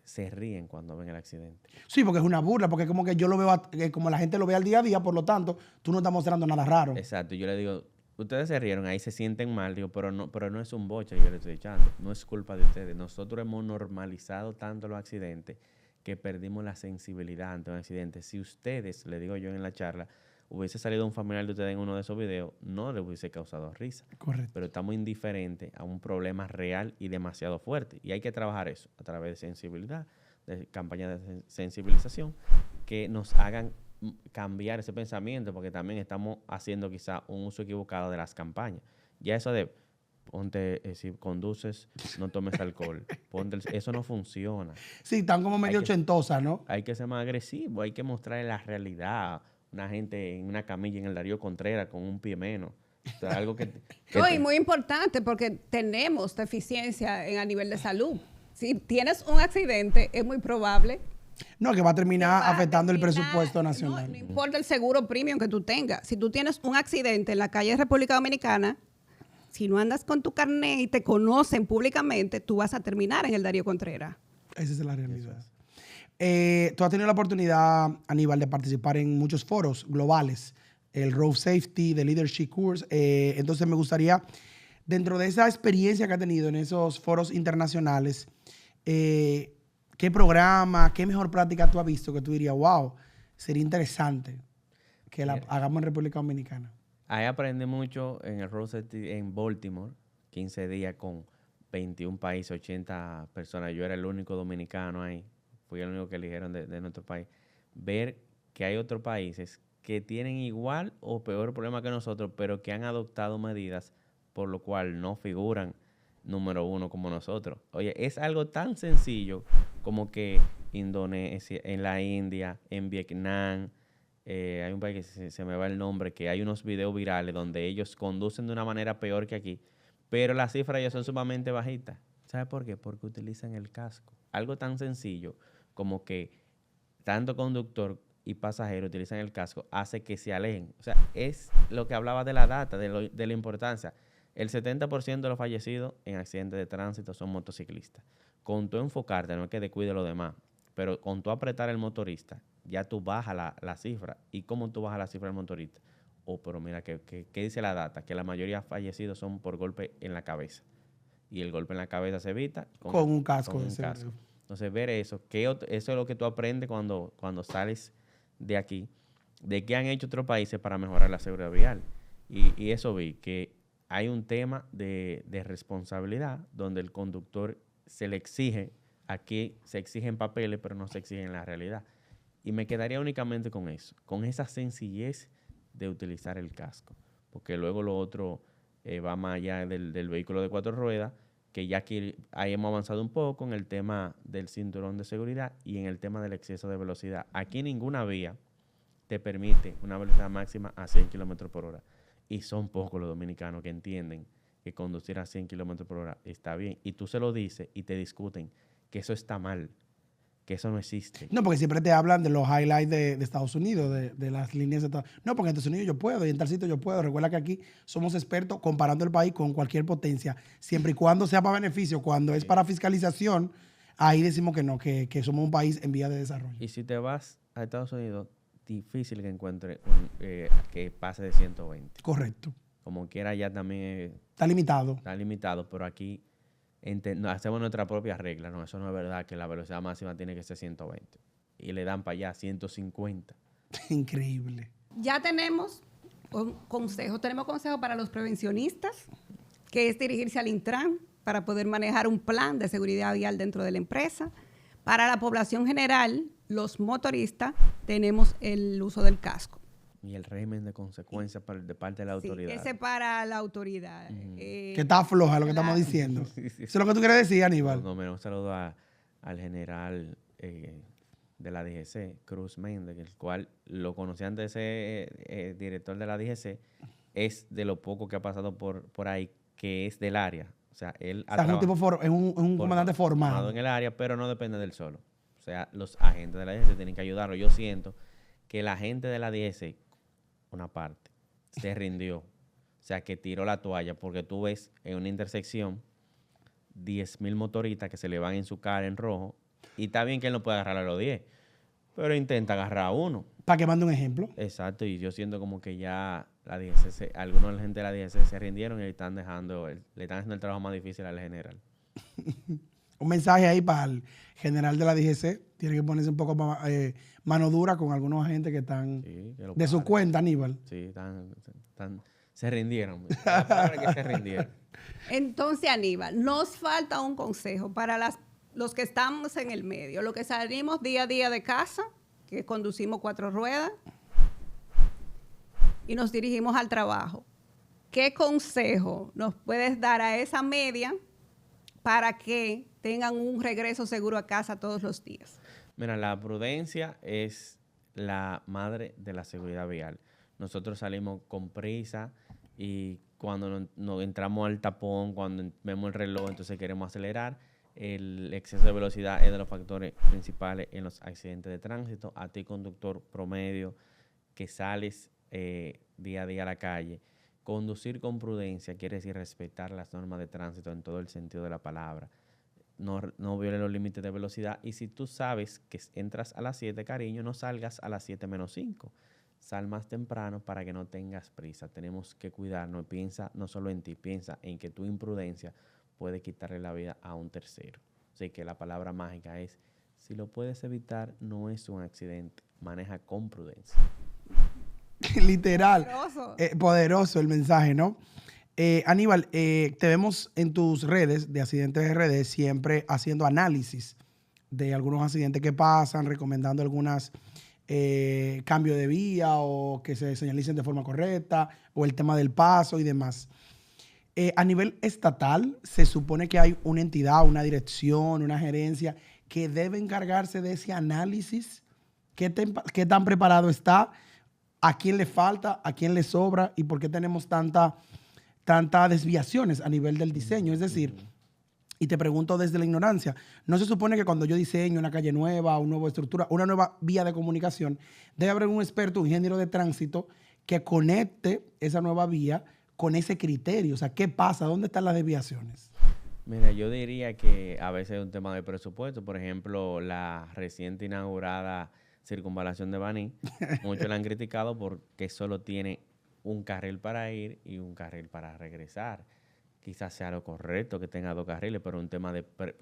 Se ríen cuando ven el accidente. Sí, porque es una burla, porque como que yo lo veo, como la gente lo ve al día a día, por lo tanto, tú no estás mostrando nada raro. Exacto, yo le digo, ustedes se rieron, ahí se sienten mal, digo, pero no es un boche que yo le estoy echando, no es culpa de ustedes. Nosotros hemos normalizado tanto los accidentes que perdimos la sensibilidad ante un accidente. Si ustedes, le digo yo en la charla, hubiese salido un familiar de ustedes en uno de esos videos, no le hubiese causado risa. Correcto. Pero estamos indiferentes a un problema real y demasiado fuerte. Y hay que trabajar eso a través de sensibilidad, de campañas de sensibilización, que nos hagan cambiar ese pensamiento, porque también estamos haciendo quizá un uso equivocado de las campañas. Ya eso de, ponte, si conduces, no tomes alcohol, eso no funciona. Sí, están como medio ochentosas, ¿no? Hay que ser más agresivo, hay que mostrar la realidad. Una gente en una camilla en el Darío Contreras con un pie menos. O sea, algo que y muy importante porque tenemos deficiencia a nivel de salud. Si tienes un accidente, es muy probable. No, que va a terminar afectando el presupuesto nacional. No importa el seguro premium que tú tengas. Si tú tienes un accidente en la calle de República Dominicana, si no andas con tu carnet y te conocen públicamente, tú vas a terminar en el Darío Contreras. Esa es la realidad. Tú has tenido la oportunidad, Aníbal, de participar en muchos foros globales el Road Safety, the Leadership Course. Entonces me gustaría, dentro de esa experiencia que ha tenido en esos foros internacionales, ¿qué programa, qué mejor práctica tú has visto que tú dirías, wow, sería interesante que la hagamos en República Dominicana? Ahí aprendí mucho en el Road Safety en Baltimore, 15 días con 21 países, 80 personas. Yo era el único dominicano ahí, fui el único que eligieron de nuestro país. Ver que hay otros países que tienen igual o peor problema que nosotros, pero que han adoptado medidas por lo cual no figuran número uno como nosotros. Oye, es algo tan sencillo como que Indonesia, en la India, en Vietnam, hay un país que se me va el nombre, que hay unos videos virales donde ellos conducen de una manera peor que aquí, pero las cifras ya son sumamente bajitas. ¿Sabe por qué? Porque utilizan el casco. Algo tan sencillo como que tanto conductor y pasajero utilizan el casco hace que se alejen. O sea, es lo que hablaba de la data, de la importancia. El 70% de los fallecidos en accidentes de tránsito son motociclistas. Con tú enfocarte, no es que descuide lo demás, pero con tú apretar el motorista, ya tú bajas la cifra. ¿Y cómo tú bajas la cifra del motorista? Pero mira, ¿qué dice la data? Que la mayoría de fallecidos son por golpe en la cabeza. Y el golpe en la cabeza se evita con un casco. Con un casco. Entonces, ver eso, eso es lo que tú aprendes cuando sales de aquí, de qué han hecho otros países para mejorar la seguridad vial. Y eso vi, que hay un tema de responsabilidad donde el conductor se le exige, aquí se exigen papeles, pero no se exigen en la realidad. Y me quedaría únicamente con eso, con esa sencillez de utilizar el casco, porque luego lo otro va más allá del vehículo de 4 ruedas, que ya aquí ahí hemos avanzado un poco en el tema del cinturón de seguridad y en el tema del exceso de velocidad. Aquí ninguna vía te permite una velocidad máxima a 100 kilómetros por hora. Y son pocos los dominicanos que entienden que conducir a 100 kilómetros por hora está bien. Y tú se lo dices y te discuten que eso está mal, que eso no existe. No, porque siempre te hablan de los highlights de Estados Unidos, de las líneas de Estados Unidos. No, porque en Estados Unidos yo puedo y en tal sitio yo puedo. Recuerda que aquí somos expertos comparando el país con cualquier potencia, siempre y cuando sea para beneficio. Cuando es para fiscalización, ahí decimos que no, que somos un país en vía de desarrollo. Y si te vas a Estados Unidos, difícil que encuentre que pase de 120. Correcto. Como quiera, ya también está limitado. Está limitado, pero aquí hacemos nuestra propia regla. No, eso no es verdad, que la velocidad máxima tiene que ser 120. Y le dan para allá 150. Increíble. Ya tenemos consejos. Tenemos consejos para los prevencionistas, que es dirigirse al Intran para poder manejar un plan de seguridad vial dentro de la empresa. Para la población general, los motoristas, tenemos el uso del casco. Y el régimen de consecuencias de parte de la autoridad. Sí, ese para la autoridad. Que está floja lo que estamos diciendo. Sí. Eso es lo que tú quieres decir, Aníbal. Un saludo al general de la DGC, Cruz Méndez, el cual lo conocí antes de ser director de la DGC. Es de lo poco que ha pasado por ahí, que es del área. O sea, él es un comandante formado en el área, pero no depende del solo. O sea, los agentes de la DGC tienen que ayudarlo. Yo siento que la gente de la DGC, una parte, se rindió. O sea, que tiró la toalla, porque tú ves en una intersección 10,000 motoristas que se le van en su cara en rojo, y está bien que él no puede agarrar a los 10, pero intenta agarrar a uno. Para que mande un ejemplo. Exacto, y yo siento como que ya la DGC, algunos de la gente de la DGC se rindieron y le están haciendo el trabajo más difícil al general. Un mensaje ahí para el general de la DGC. Tiene que ponerse un poco mano dura con algunos agentes que están de su cuenta, Aníbal. Sí, se rindieron. Que se rindieron. Entonces, Aníbal, nos falta un consejo para los que estamos en el medio, los que salimos día a día de casa, que conducimos 4 ruedas y nos dirigimos al trabajo. ¿Qué consejo nos puedes dar a esa media para que tengan un regreso seguro a casa todos los días? Mira, la prudencia es la madre de la seguridad vial. Nosotros salimos con prisa y cuando nos entramos al tapón, cuando vemos el reloj, entonces queremos acelerar. El exceso de velocidad es de los factores principales en los accidentes de tránsito. A ti, conductor promedio, que sales día a día a la calle, conducir con prudencia quiere decir respetar las normas de tránsito en todo el sentido de la palabra. No violes los límites de velocidad. Y si tú sabes que entras a las 7, cariño, no salgas a las 7 menos 5. sal más temprano para que no tengas prisa. Tenemos que cuidarnos. Piensa no solo en ti, piensa en que tu imprudencia puede quitarle la vida a un tercero. Así que la palabra mágica es, si lo puedes evitar, no es un accidente. Maneja con prudencia. Literal. Poderoso. Poderoso el mensaje, ¿no? Aníbal, te vemos en tus redes de Accidentes RD siempre haciendo análisis de algunos accidentes que pasan, recomendando algunas cambios de vía o que se señalicen de forma correcta o el tema del paso y demás. A nivel estatal, se supone que hay una entidad, una dirección, una gerencia que debe encargarse de ese análisis. ¿Qué tan preparado está? ¿A quién le falta? ¿A quién le sobra? ¿Y por qué tenemos tantas desviaciones a nivel del diseño? Es decir, y te pregunto desde la ignorancia, ¿no se supone que cuando yo diseño una calle nueva, una nueva estructura, una nueva vía de comunicación, debe haber un experto, un ingeniero de tránsito que conecte esa nueva vía con ese criterio? O sea, ¿qué pasa? ¿Dónde están las desviaciones? Mira, yo diría que a veces es un tema de presupuesto. Por ejemplo, la reciente inaugurada circunvalación de Baní, muchos la han criticado porque solo tiene un carril para ir y un carril para regresar. Quizás sea lo correcto que tenga 2 carriles, pero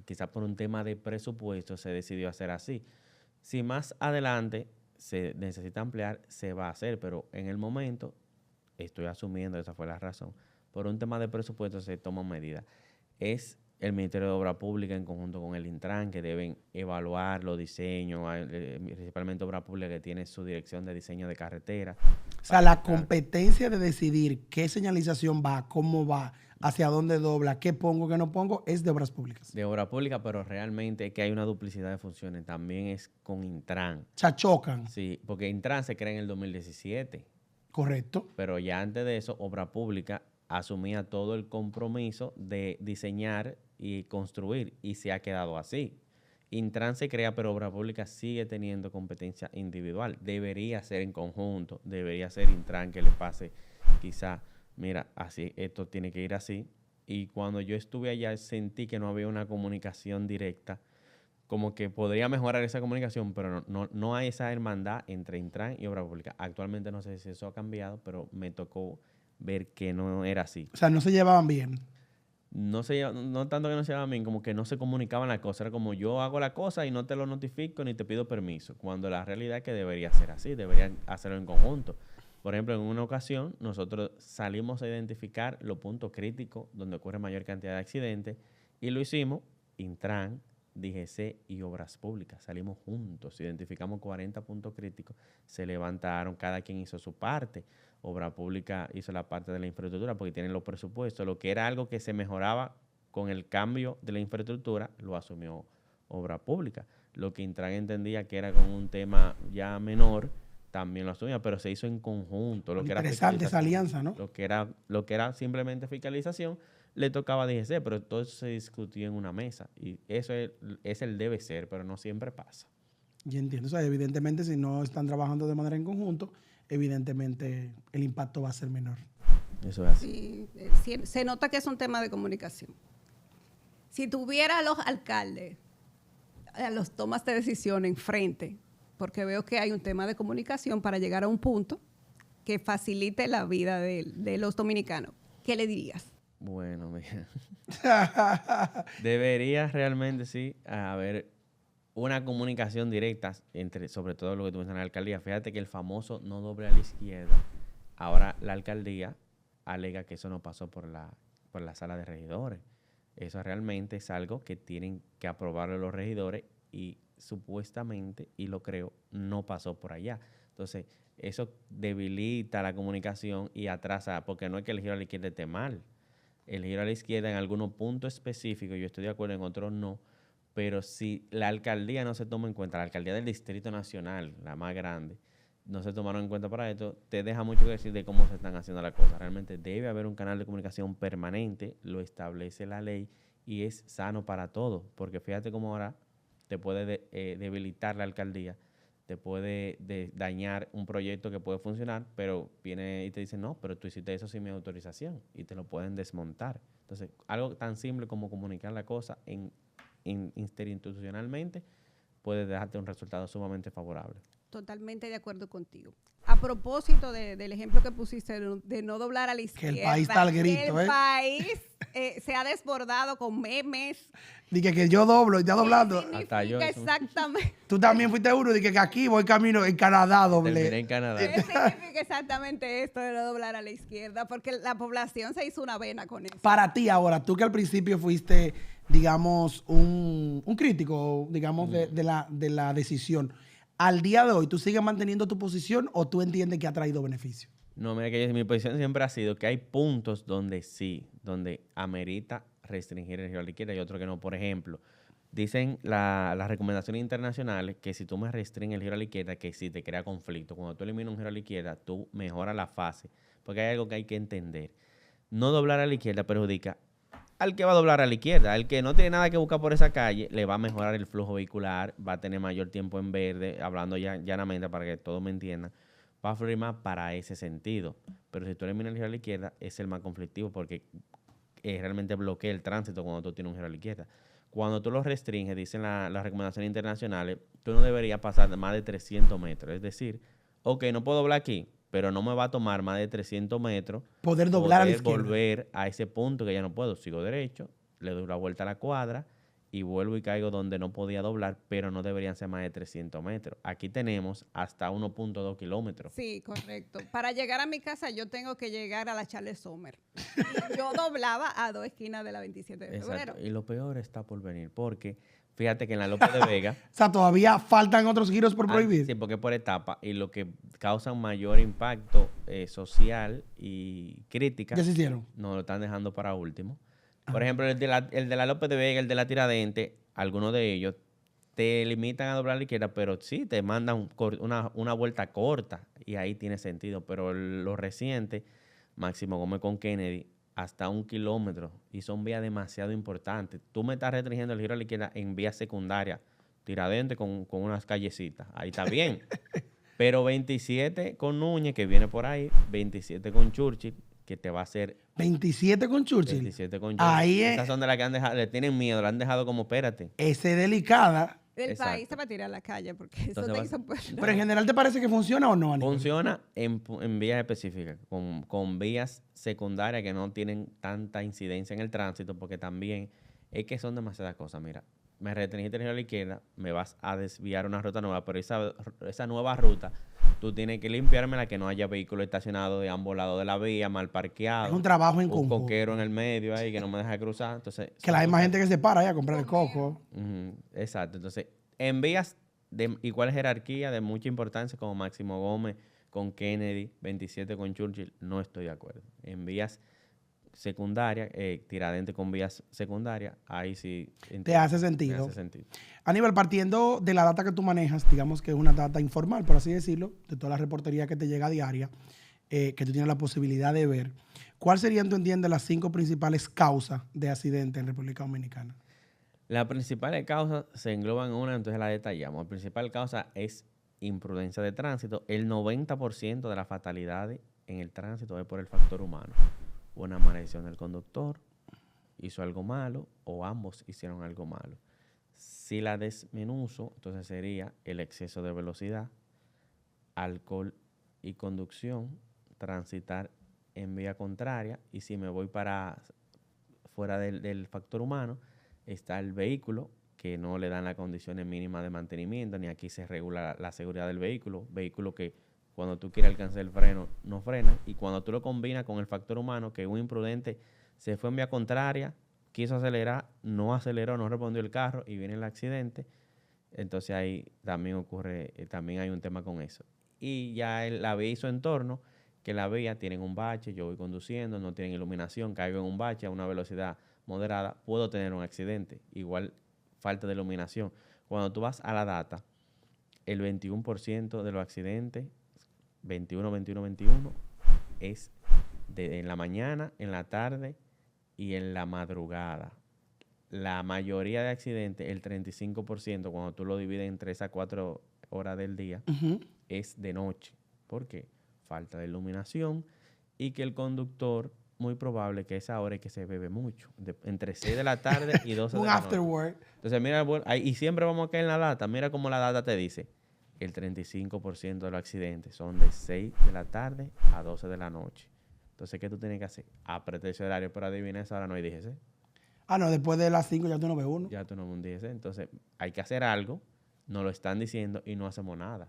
quizás por un tema de presupuesto se decidió hacer así. Si más adelante se necesita ampliar, se va a hacer, pero en el momento, estoy asumiendo, esa fue la razón, por un tema de presupuesto se toman medidas. Es el Ministerio de Obra Pública en conjunto con el Intran que deben evaluar los diseños, principalmente Obra Pública que tiene su dirección de diseño de carretera. O sea, la competencia de decidir qué señalización va, cómo va, hacia dónde dobla, qué pongo, qué no pongo, es de Obras Públicas. De Obra Pública, pero realmente es que hay una duplicidad de funciones. También es con Intran. O sea, chocan. Sí, porque Intran se crea en el 2017. Correcto. Pero ya antes de eso, Obra Pública asumía todo el compromiso de diseñar y construir, y se ha quedado así. Intran se crea, pero Obra Pública sigue teniendo competencia individual. Debería ser en conjunto, debería ser Intran que le pase quizá, mira, así, esto tiene que ir así. Y cuando yo estuve allá sentí que no había una comunicación directa, como que podría mejorar esa comunicación, pero no hay esa hermandad entre Intran y Obra Pública. Actualmente no sé si eso ha cambiado, pero me tocó ver que no era así. O sea, no se llevaban bien. No tanto que no se llevaban bien, como que no se comunicaban las cosas. Era como yo hago la cosa y no te lo notifico ni te pido permiso. Cuando la realidad es que debería ser así, deberían hacerlo en conjunto. Por ejemplo, en una ocasión nosotros salimos a identificar los puntos críticos donde ocurre mayor cantidad de accidentes y lo hicimos Intran, DGC y Obras Públicas. Salimos juntos, identificamos 40 puntos críticos, se levantaron, cada quien hizo su parte. Obra Pública hizo la parte de la infraestructura porque tienen los presupuestos. Lo que era algo que se mejoraba con el cambio de la infraestructura, lo asumió Obra Pública. Lo que Intran entendía que era con un tema ya menor, también lo asumía, pero se hizo en conjunto. Interesante esa alianza, ¿no? Lo que era simplemente fiscalización, le tocaba a DGC, pero todo eso se discutió en una mesa. Y eso es el debe ser, pero no siempre pasa. Yo entiendo. O sea, evidentemente, si no están trabajando de manera en conjunto, evidentemente el impacto va a ser menor. Eso es así. Sí, se nota que es un tema de comunicación. Si tuviera a los alcaldes, a los tomas de decisión enfrente, porque veo que hay un tema de comunicación para llegar a un punto que facilite la vida de los dominicanos, ¿qué le dirías? Bueno, mira. Debería realmente, sí, haber una comunicación directa entre, sobre todo lo que tú mencionas, la alcaldía. Fíjate que el famoso no doble a la izquierda, ahora la alcaldía alega que eso no pasó por la sala de regidores. Eso realmente es algo que tienen que aprobarlo los regidores y supuestamente, y lo creo, no pasó por allá. Entonces, eso debilita la comunicación y atrasa, porque no es que el giro a la izquierda esté mal. El giro a la izquierda en algunos puntos específicos, yo estoy de acuerdo, en otros no, pero si la alcaldía no se toma en cuenta, la alcaldía del Distrito Nacional, la más grande, no se tomaron en cuenta para esto, te deja mucho que decir de cómo se están haciendo las cosas. Realmente debe haber un canal de comunicación permanente, lo establece la ley y es sano para todos, porque fíjate cómo ahora te puede debilitar la alcaldía, te puede dañar un proyecto que puede funcionar, pero viene y te dice, no, pero tú hiciste eso sin mi autorización y te lo pueden desmontar. Entonces, algo tan simple como comunicar la cosa interinstitucionalmente puede dejarte un resultado sumamente favorable. Totalmente de acuerdo contigo. A propósito del ejemplo que pusiste de no doblar a la izquierda, Que el país está al grito, el país se ha desbordado con memes. Dije que yo doblo y está doblando. Hasta yo, Exactamente. Tú también fuiste uno, dije que aquí voy camino en Canadá terminé doble. en Canadá. ¿Qué significa exactamente esto de no doblar a la izquierda? Porque la población se hizo una vena con eso. Para ti ahora, tú que al principio fuiste, digamos, un crítico, digamos, de la decisión, al día de hoy, ¿tú sigues manteniendo tu posición o tú entiendes que ha traído beneficio? No, mira que mi posición siempre ha sido que hay puntos donde sí, donde amerita restringir el giro a la izquierda y otro que no. Por ejemplo, dicen las recomendaciones internacionales que si tú me restringes el giro a la izquierda, que si te crea conflicto. Cuando tú eliminas un giro a la izquierda, tú mejoras la fase. Porque hay algo que hay que entender. No doblar a la izquierda perjudica al que va a doblar a la izquierda. Al que no tiene nada que buscar por esa calle, le va a mejorar el flujo vehicular, va a tener mayor tiempo en verde, hablando ya llanamente para que todos me entiendan, va a fluir más para ese sentido. Pero si tú eliminas el giro a la izquierda, es el más conflictivo porque realmente bloquea el tránsito cuando tú tienes un giro a la izquierda. Cuando tú lo restringes, dicen las recomendaciones internacionales, tú no deberías pasar de más de 300 metros. Es decir, ok, no puedo doblar aquí, pero no me va a tomar más de 300 metros Poder doblar a la izquierda. volver a ese punto que ya no puedo. Sigo derecho, le doy la vuelta a la cuadra y vuelvo y caigo donde no podía doblar, pero no deberían ser más de 300 metros. Aquí tenemos hasta 1.2 kilómetros. Sí, correcto. Para llegar a mi casa yo tengo que llegar a la Charles Sommer. Y yo doblaba a 2 esquinas de la 27 de febrero. Exacto. Y lo peor está por venir, porque fíjate que en la López de Vega... O sea, todavía faltan otros giros por prohibir. Sí, porque es por etapa. Y lo que causa un mayor impacto social y crítica... ¿Ya se hicieron? Nos lo están dejando para último. Por ejemplo, el de la López de Vega, el de la Tiradentes, algunos de ellos te limitan a doblar a la izquierda, pero sí te mandan una vuelta corta y ahí tiene sentido. Pero lo reciente, Máximo Gómez con Kennedy, hasta 1 kilómetro y son vías demasiado importantes. Tú me estás restringiendo el giro a la izquierda en vías secundarias, Tiradentes con unas callecitas. Ahí está bien. Pero 27 con Núñez, que viene por ahí, 27 con Churchill, que te va a hacer 27 con Churchill. 27 con Churchill. Ahí es. Esas son de las que han dejado, le tienen miedo, la han dejado como espérate. Ese es delicada. El Exacto. país se va a tirar a la calle porque eso Entonces te va- hizo pues, Pero en general, ¿te parece que funciona o no, Aníbal? Funciona en vías específicas, con vías secundarias que no tienen tanta incidencia en el tránsito, porque también es que son demasiadas cosas. Mira, me restringiste el giro a la izquierda, me vas a desviar una ruta nueva, pero esa nueva ruta, tú tienes que limpiarme la que no haya vehículos estacionados de ambos lados de la vía, mal parqueados. Es un trabajo en un conjunto. coquero en el medio ahí que no me deja cruzar. Entonces, Que la misma gente que se para ahí a comprar el coco. Exacto. Entonces, en vías de igual jerarquía, de mucha importancia, como Máximo Gómez con Kennedy, 27 con Churchill, no estoy de acuerdo. En vías secundarias, Tiradentes con vías secundarias, ahí sí. Te hace sentido. Me hace sentido. Aníbal, partiendo de la data que tú manejas, digamos que es una data informal, por así decirlo, de toda la reportería que te llega diaria, que tú tienes la posibilidad de ver, ¿cuáles serían, tú entiendes, las 5 principales causas de accidente en República Dominicana? Las principales causas se engloban en una, entonces la detallamos. La principal causa es imprudencia de tránsito. El 90% de las fatalidades en el tránsito es por el factor humano. Una maldición del conductor, hizo algo malo o ambos hicieron algo malo. Si la desmenuzo, entonces sería el exceso de velocidad, alcohol y conducción, transitar en vía contraria, y si me voy para fuera del factor humano, está el vehículo, que no le dan las condiciones mínimas de mantenimiento, ni aquí se regula la seguridad del vehículo que cuando tú quieres alcanzar el freno, no frena, y cuando tú lo combinas con el factor humano, que un imprudente se fue en vía contraria, quiso acelerar, no aceleró, no respondió el carro y viene el accidente, entonces ahí también ocurre, también hay un tema con eso. Y ya la vía y su entorno, que la vía tienen un bache, yo voy conduciendo, no tienen iluminación, caigo en un bache a una velocidad moderada, puedo tener un accidente. Igual falta de iluminación. Cuando tú vas a la data, el 21% de los accidentes, 21, es en la mañana, en la tarde y en la madrugada. La mayoría de accidentes, el 35%, cuando tú lo divides en 3 a 4 horas del día, es de noche. ¿Por qué? Falta de iluminación y que el conductor muy probable que esa hora es que se bebe mucho, entre 6 de la tarde y 12 de Un la noche. afterward. Entonces, mira, y siempre vamos a caer en la data. Mira cómo la data te dice. El 35% de los accidentes son de 6 de la tarde a 12 de la noche. Entonces, ¿qué tú tienes que hacer? Apretar ese horario, pero adivina, esa hora no hay DGC. Ah, no, después de las 5 ya tú no ves uno. Ya tú no ves un DGC. Entonces, hay que hacer algo. Nos lo están diciendo y no hacemos nada.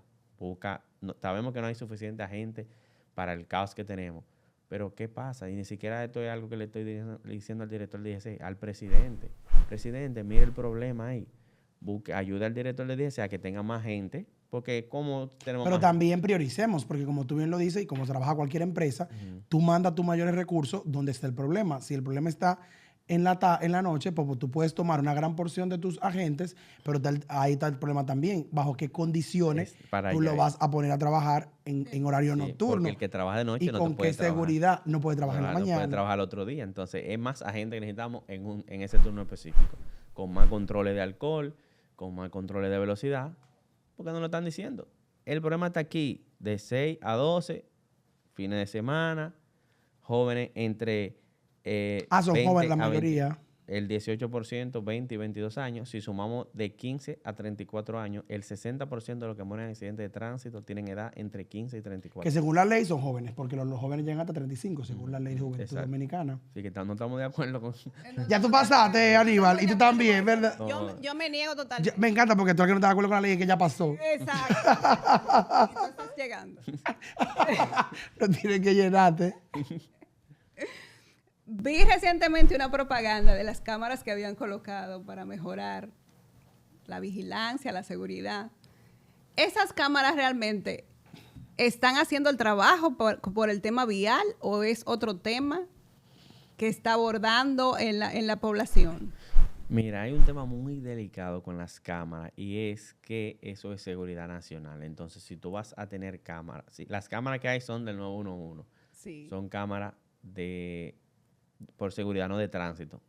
Sabemos que no hay suficiente agente para el caos que tenemos. Pero, ¿qué pasa? Y ni siquiera esto es algo que le estoy diciendo al director del DGC, al presidente. Presidente, mire el problema ahí. Ayuda al director del DGC a que tenga más gente. Porque como tenemos Pero más también prioricemos, porque como tú bien lo dices y como trabaja cualquier empresa, tú mandas tus mayores recursos donde está el problema. Si el problema está en la noche, pues tú puedes tomar una gran porción de tus agentes, pero ahí está el problema también. ¿Bajo qué condiciones tú lo vas a poner a trabajar en horario nocturno? Porque el que trabaja de noche y no con te puede qué seguridad no puede trabajar en la No mañana. puede trabajar el otro día. Entonces, es más agente que necesitamos en ese turno específico. Con más controles de alcohol, con más controles de velocidad. Porque no lo están diciendo. El problema está aquí, de 6 a 12, fines de semana, jóvenes entre son 20 jóvenes la a 20, mayoría. el 18%, 20 y 22 años. Si sumamos de 15 a 34 años, el 60% de los que mueren en accidentes de tránsito tienen edad entre 15 y 34. Que según la ley son jóvenes, porque los jóvenes llegan hasta 35, según la ley de juventud Exacto. dominicana. Así que no estamos de acuerdo con... Ya tú pasaste, Aníbal, y tú también, ¿verdad? Yo me niego totalmente. Me encanta porque tú aquí no estás de acuerdo con la ley que ya pasó. Exacto. Y tú estás llegando. No tienes que llenarte. Vi recientemente una propaganda de las cámaras que habían colocado para mejorar la vigilancia, la seguridad. ¿Esas cámaras realmente están haciendo el trabajo por el tema vial o es otro tema que está abordando en la población? Mira, hay un tema muy delicado con las cámaras y es que eso es seguridad nacional. Entonces, si tú vas a tener cámaras, las cámaras que hay son del 911, Sí. son cámaras por seguridad, no de tránsito.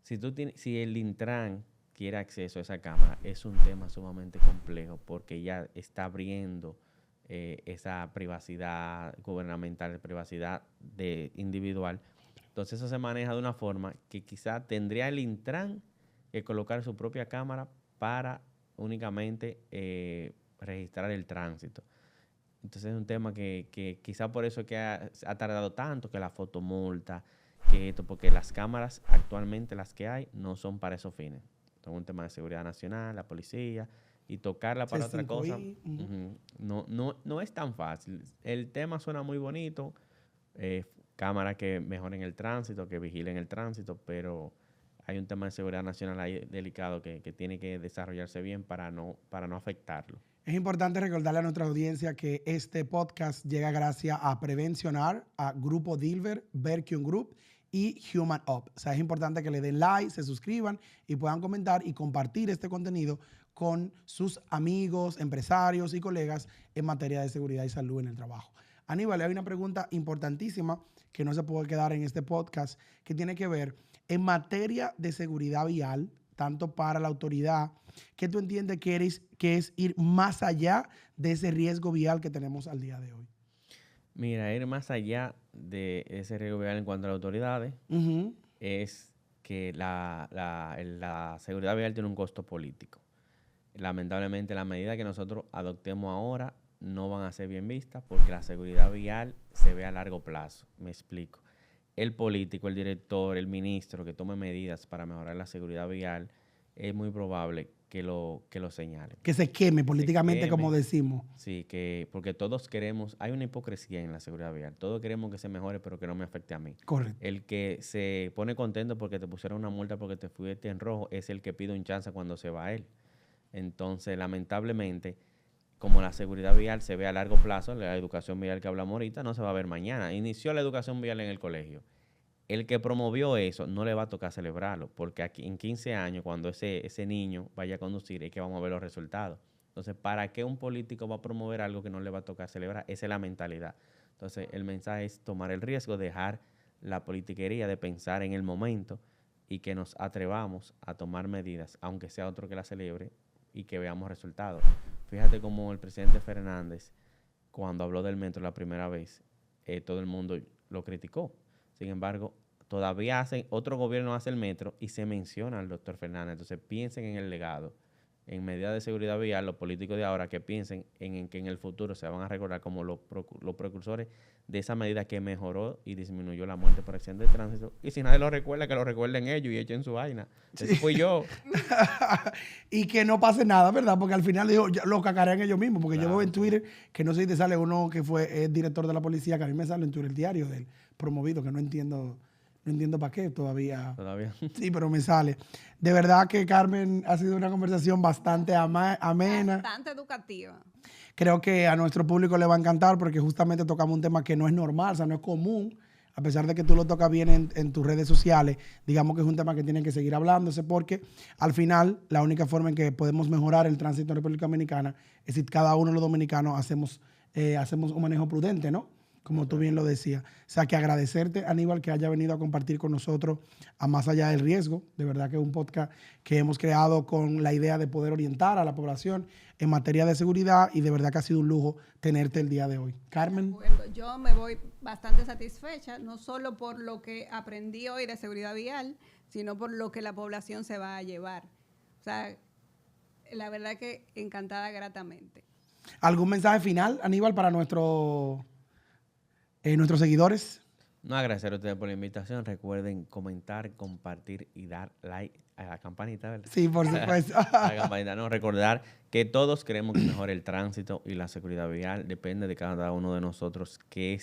Si el Intran quiere acceso a esa cámara, es un tema sumamente complejo porque ya está abriendo esa privacidad gubernamental, privacidad individual. Entonces eso se maneja de una forma que quizá tendría el Intran que colocar su propia cámara para únicamente registrar el tránsito. Entonces es un tema que quizá por eso es que ha tardado tanto, que la fotomulta, que esto, porque las cámaras actualmente las que hay no son para esos fines. Son un tema de seguridad nacional, la policía, y tocarla para otra cosa no es tan fácil. El tema suena muy bonito, cámaras que mejoren el tránsito, que vigilen el tránsito, pero hay un tema de seguridad nacional ahí delicado que tiene que desarrollarse bien para no afectarlo. Es importante recordarle a nuestra audiencia que este podcast llega gracias a Prevencionar, a Grupo Dilver, Berkium Group y Human Up. O sea, es importante que le den like, se suscriban y puedan comentar y compartir este contenido con sus amigos, empresarios y colegas en materia de seguridad y salud en el trabajo. Aníbal, hay una pregunta importantísima que no se puede quedar en este podcast, que tiene que ver en materia de seguridad vial, tanto para la autoridad, ¿qué tú entiendes que es ir más allá de ese riesgo vial que tenemos al día de hoy? Mira, ir más allá de ese riesgo vial en cuanto a las autoridades es que la seguridad vial tiene un costo político. Lamentablemente, las medidas que nosotros adoptemos ahora no van a ser bien vistas porque la seguridad vial se ve a largo plazo. Me explico. El político, el director, el ministro que tome medidas para mejorar la seguridad vial, es muy probable que lo señalen. Que se queme políticamente, como decimos. Sí, porque todos queremos, hay una hipocresía en la seguridad vial. Todos queremos que se mejore, pero que no me afecte a mí. Correcto. El que se pone contento porque te pusieron una multa porque te fuiste en rojo es el que pide un chance cuando se va él. Entonces, lamentablemente, como la seguridad vial se ve a largo plazo, la educación vial que hablamos ahorita no se va a ver mañana. Inició la educación vial en el colegio. El que promovió eso no le va a tocar celebrarlo, porque aquí en 15 años, cuando ese niño vaya a conducir, es que vamos a ver los resultados. Entonces, ¿para qué un político va a promover algo que no le va a tocar celebrar? Esa es la mentalidad. Entonces, el mensaje es tomar el riesgo, dejar la politiquería de pensar en el momento y que nos atrevamos a tomar medidas, aunque sea otro que la celebre, y que veamos resultados. Fíjate cómo el presidente Fernández, cuando habló del metro la primera vez, todo el mundo lo criticó. Sin embargo, todavía otro gobierno hace el metro y se menciona al doctor Fernández. Entonces piensen en el legado, en medidas de seguridad vial, los políticos de ahora que piensen en que en el futuro se van a recordar como los precursores de esa medida que mejoró y disminuyó la muerte por accidente de tránsito. Y si nadie lo recuerda, que lo recuerden ellos y echen su vaina. Ese fui yo. Y que no pase nada, ¿verdad? Porque al final lo cacarean ellos mismos. Porque Claro. yo veo en Twitter que no sé si te sale uno que fue director de la policía, que a mí me sale en Twitter el diario del promovido, que no entiendo para qué todavía. Todavía. Sí, pero me sale. De verdad que, Carmen, ha sido una conversación bastante amena. Bastante educativa. Creo que a nuestro público le va a encantar porque justamente tocamos un tema que no es normal, o sea, no es común. A pesar de que tú lo tocas bien en tus redes sociales, digamos que es un tema que tiene que seguir hablándose porque al final la única forma en que podemos mejorar el tránsito en República Dominicana es si cada uno de los dominicanos hacemos un manejo prudente, ¿no? Como tú bien lo decías. O sea, que agradecerte, Aníbal, que haya venido a compartir con nosotros a Más Allá del Riesgo. De verdad que es un podcast que hemos creado con la idea de poder orientar a la población en materia de seguridad y de verdad que ha sido un lujo tenerte el día de hoy. Carmen. Bueno, yo me voy bastante satisfecha, no solo por lo que aprendí hoy de seguridad vial, sino por lo que la población se va a llevar. O sea, la verdad que encantada gratamente. ¿Algún mensaje final, Aníbal, para nuestros seguidores? No, agradecer a ustedes por la invitación. Recuerden comentar, compartir y dar like a la campanita, ¿verdad? Sí, por supuesto. A la campanita, no, recordar que todos queremos que mejore el tránsito y la seguridad vial. Depende de cada uno de nosotros que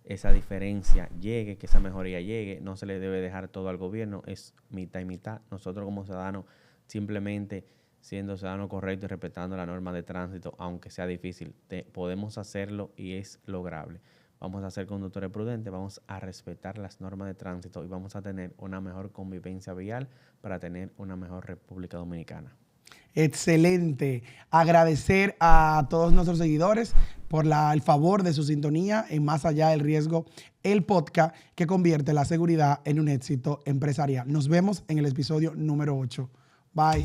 esa diferencia llegue, que esa mejoría llegue. No se le debe dejar todo al gobierno, es mitad y mitad. Nosotros como ciudadanos simplemente siendo ciudadanos correctos y respetando la norma de tránsito, aunque sea difícil, podemos hacerlo y es lograble. Vamos a ser conductores prudentes, vamos a respetar las normas de tránsito y vamos a tener una mejor convivencia vial para tener una mejor República Dominicana. Excelente. Agradecer a todos nuestros seguidores por el favor de su sintonía en Más Allá del Riesgo, el podcast que convierte la seguridad en un éxito empresarial. Nos vemos en el episodio número 8. Bye.